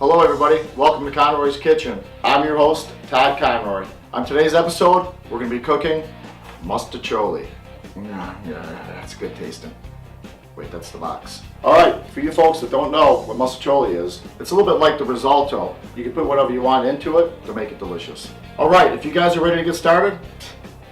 Hello everybody, welcome to Conroy's Kitchen. I'm your host, Todd Conroy. On today's episode, we're going to be cooking Mostaccioli. Yeah, that's good tasting. Wait, that's the box. Alright, for you folks that don't know what Mostaccioli is, it's a little bit like the risotto. You can put whatever you want into it to make it delicious. Alright, if you guys are ready to get started,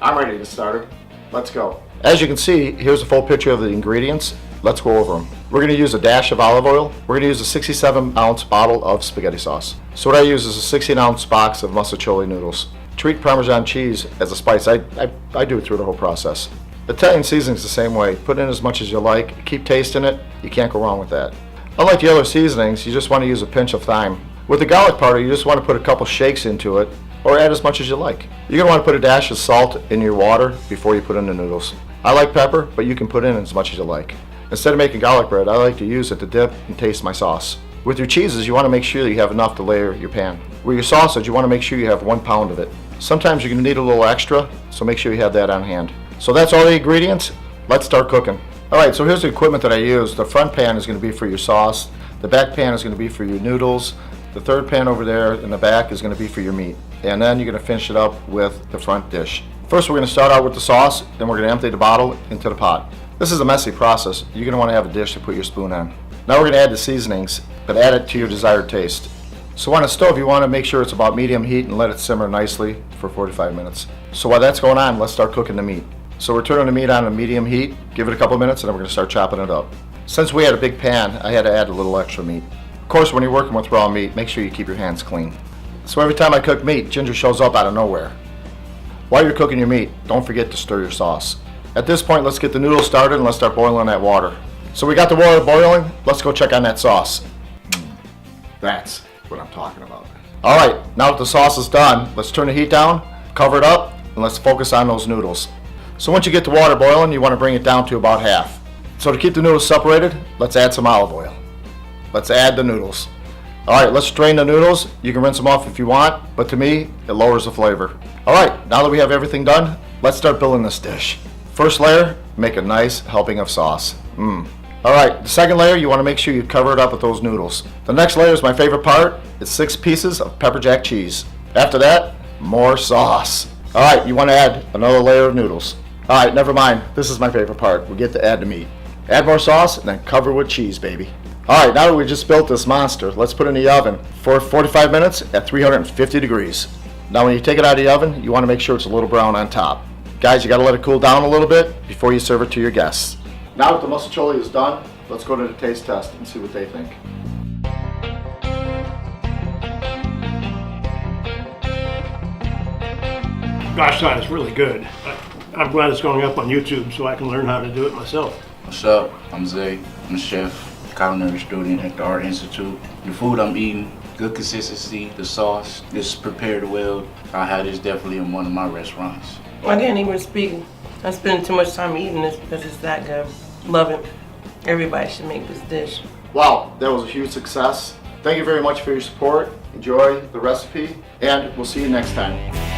I'm ready to get started. Let's go. As you can see, here's a full picture of the ingredients. Let's go over them. We're going to use a dash of olive oil. We're going to use a 67-ounce bottle of spaghetti sauce. So what I use is a 16-ounce box of Mostaccioli noodles. Treat Parmesan cheese as a spice. I do it through the whole process. Italian seasoning's the same way. Put in as much as you like. Keep tasting it. You can't go wrong with that. Unlike the other seasonings, you just want to use a pinch of thyme. With the garlic powder, you just want to put a couple shakes into it, or add as much as you like. You're going to want to put a dash of salt in your water before you put in the noodles. I like pepper, but you can put in as much as you like. Instead of making garlic bread, I like to use it to dip and taste my sauce. With your cheeses, you want to make sure that you have enough to layer your pan. With your sausage, you want to make sure you have 1 pound of it. Sometimes you're going to need a little extra, so make sure you have that on hand. So that's all the ingredients. Let's start cooking. Alright, so here's the equipment that I use. The front pan is going to be for your sauce. The back pan is going to be for your noodles. The third pan over there in the back is going to be for your meat. And then you're going to finish it up with the front dish. First, we're going to start out with the sauce, then we're going to empty the bottle into the pot. This is a messy process. You're going to want to have a dish to put your spoon on. Now we're going to add the seasonings, but add it to your desired taste. So on a stove, you want to make sure it's about medium heat and let it simmer nicely for 45 minutes. So while that's going on, let's start cooking the meat. So we're turning the meat on a medium heat, give it a couple minutes, and then we're going to start chopping it up. Since we had a big pan, I had to add a little extra meat. Of course, when you're working with raw meat, make sure you keep your hands clean. So every time I cook meat, ginger shows up out of nowhere. While you're cooking your meat, don't forget to stir your sauce. At this point, let's get the noodles started and let's start boiling that water. So we got the water boiling, let's go check on that sauce. That's what I'm talking about. Alright, now that the sauce is done, let's turn the heat down, cover it up, and let's focus on those noodles. So once you get the water boiling, you want to bring it down to about half. So to keep the noodles separated, let's add some olive oil. Let's add the noodles. Alright, let's strain the noodles. You can rinse them off if you want, but to me, it lowers the flavor. Alright, now that we have everything done, let's start building this dish. First layer, make a nice helping of sauce. Alright, the second layer, you want to make sure you cover it up with those noodles. The next layer is my favorite part. It's 6 pieces of pepper jack cheese. After that, more sauce. Alright, you want to add another layer of noodles. Alright, never mind. This is my favorite part. We get to add the meat. Add more sauce and then cover with cheese, baby. Alright, now that we just built this monster, let's put it in the oven for 45 minutes at 350 degrees. Now when you take it out of the oven, you want to make sure it's a little brown on top. Guys, you got to let it cool down a little bit before you serve it to your guests. Now that the Mostaccioli is done, let's go to the taste test and see what they think. Gosh, Todd, it's really good. I'm glad it's going up on YouTube so I can learn how to do it myself. What's up? I'm Zay. I'm a chef, culinary student at the Art Institute. The food I'm eating, good consistency, the sauce is prepared well. I had this definitely in one of my restaurants. I can't even speak. I spend too much time eating this because it's that good. Love it. Everybody should make this dish. Wow, that was a huge success. Thank you very much for your support. Enjoy the recipe, and we'll see you next time.